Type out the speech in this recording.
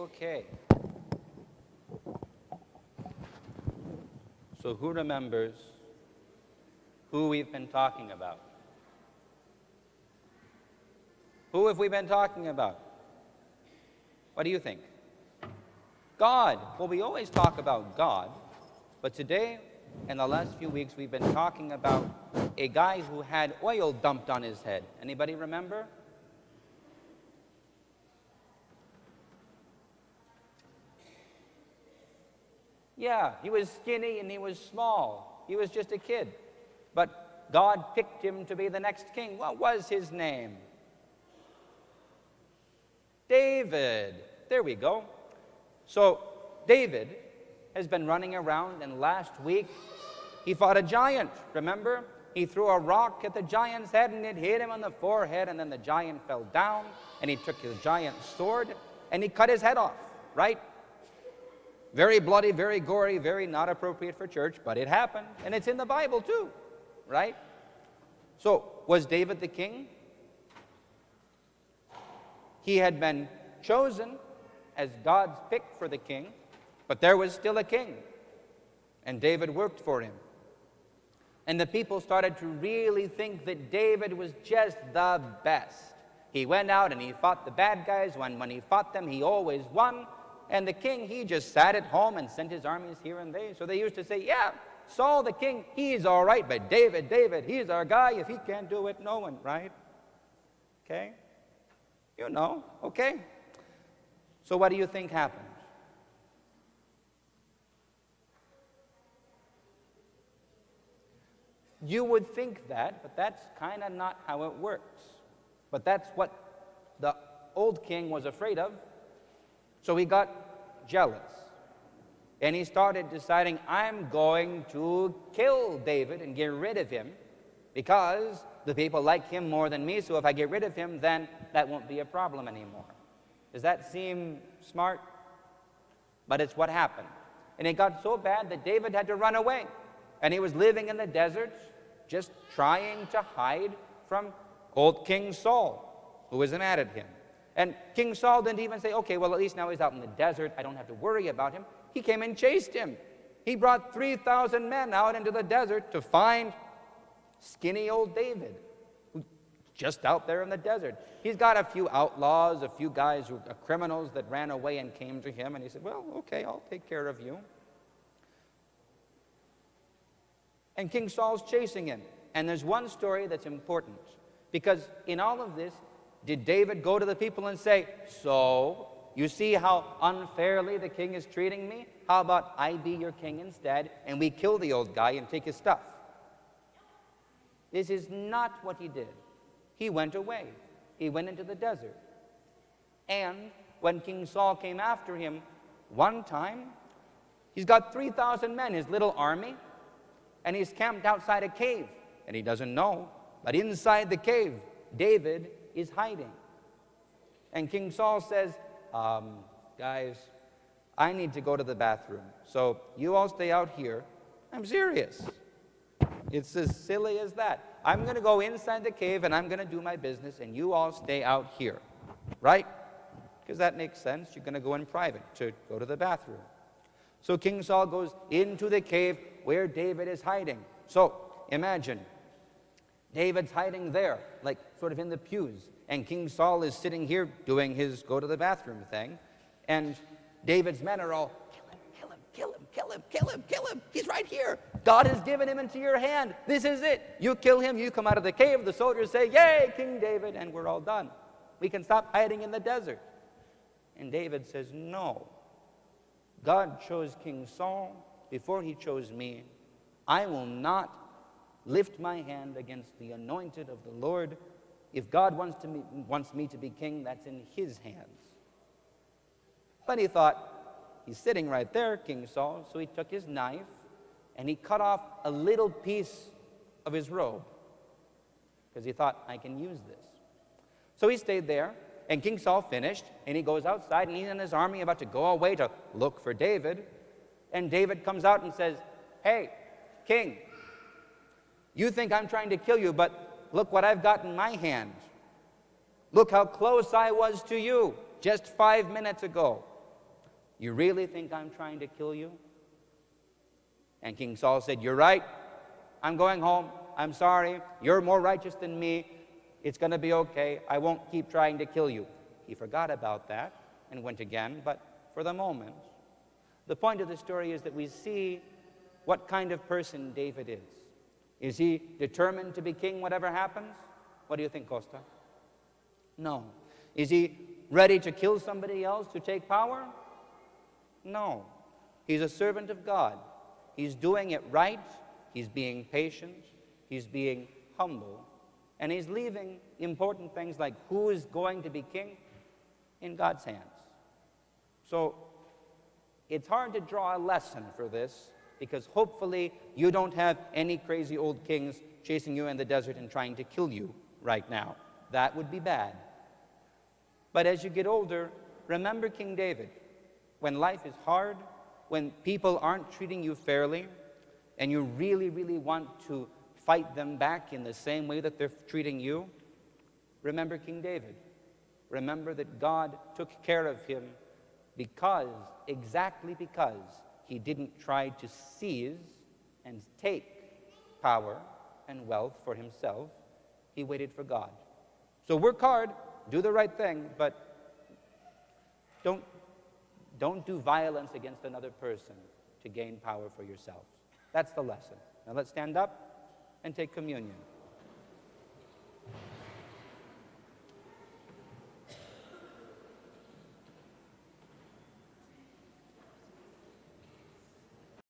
Okay. So who remembers who we've been talking about? Who have we been talking about? What do you think? God. Well, we always talk about God, but today, in the last few weeks, we've been talking about a guy who had oil dumped on his head. Anybody remember? Yeah, he was skinny and he was small. He was just a kid. But God picked him to be the next king. What was his name? David. There we go. So David has been running around, and last week he fought a giant. Remember? He threw a rock at the giant's head and it hit him on the forehead, and then the giant fell down, and he took the giant's sword and he cut his head off, right? Very bloody, very gory, very not appropriate for church, but it happened, and it's in the Bible too, right? So, was David the king? He had been chosen as God's pick for the king, but there was still a king, and David worked for him. And the people started to really think that David was just the best. He went out and he fought the bad guys. When he fought them, he always won. And the king, he just sat at home and sent his armies here and there. So they used to say, yeah, Saul the king, he's all right, but David, he's our guy. If he can't do it, no one, right? Okay? You know, okay? So what do you think happened? You would think that, but that's kind of not how it works. But that's what the old king was afraid of. So he got jealous, and he started deciding, I'm going to kill David and get rid of him because the people like him more than me, so if I get rid of him, then that won't be a problem anymore. Does that seem smart? But it's what happened. And it got so bad that David had to run away, and he was living in the desert just trying to hide from old King Saul, who was mad at him. And King Saul didn't even say, okay, well, at least now he's out in the desert. I don't have to worry about him. He came and chased him. He brought 3,000 men out into the desert to find skinny old David, who's just out there in the desert. He's got a few outlaws, a few guys, criminals that ran away and came to him. And he said, well, okay, I'll take care of you. And King Saul's chasing him. And there's one story that's important, because in all of this, did David go to the people and say, so, you see how unfairly the king is treating me? How about I be your king instead, and we kill the old guy and take his stuff? This is not what he did. He went away. He went into the desert. And when King Saul came after him one time, he's got 3,000 men, his little army, and he's camped outside a cave. And he doesn't know, but inside the cave, David is hiding. And King Saul says, guys, I need to go to the bathroom. So you all stay out here. I'm serious. It's as silly as that. I'm going to go inside the cave and I'm going to do my business, and you all stay out here. Right? Because that makes sense. You're going to go in private to go to the bathroom. So King Saul goes into the cave where David is hiding. So imagine, David's hiding there, like sort of in the pews. And King Saul is sitting here doing his go to the bathroom thing. And David's men are all, kill him, kill him, kill him, kill him, kill him. He's right here. God has given him into your hand. This is it. You kill him, you come out of the cave. The soldiers say, yay, King David, and we're all done. We can stop hiding in the desert. And David says, no. God chose King Saul before he chose me. I will not lift my hand against the anointed of the Lord. If God wants me to be king, that's in his hands. But he thought, he's sitting right there, King Saul, so he took his knife and he cut off a little piece of his robe, because he thought, I can use this. So he stayed there, and King Saul finished, and he goes outside, and he's and his army about to go away to look for David. And David comes out and says, hey, king, you think I'm trying to kill you, but look what I've got in my hand. Look how close I was to you just 5 minutes ago. You really think I'm trying to kill you? And King Saul said, you're right. I'm going home. I'm sorry. You're more righteous than me. It's going to be okay. I won't keep trying to kill you. He forgot about that and went again, but for the moment. The point of the story is that we see what kind of person David is. Is he determined to be king whatever happens? What do you think, Costa? No. Is he ready to kill somebody else to take power? No. He's a servant of God. He's doing it right. He's being patient. He's being humble. And he's leaving important things like who is going to be king in God's hands. So it's hard to draw a lesson for this because hopefully you don't have any crazy old kings chasing you in the desert and trying to kill you right now. That would be bad. But as you get older, remember King David. When life is hard, when people aren't treating you fairly, and you really, really want to fight them back in the same way that they're treating you, remember King David. Remember that God took care of him exactly because he didn't try to seize and take power and wealth for himself. He waited for God. So work hard, do the right thing, but don't do violence against another person to gain power for yourselves. That's the lesson. Now let's stand up and take communion.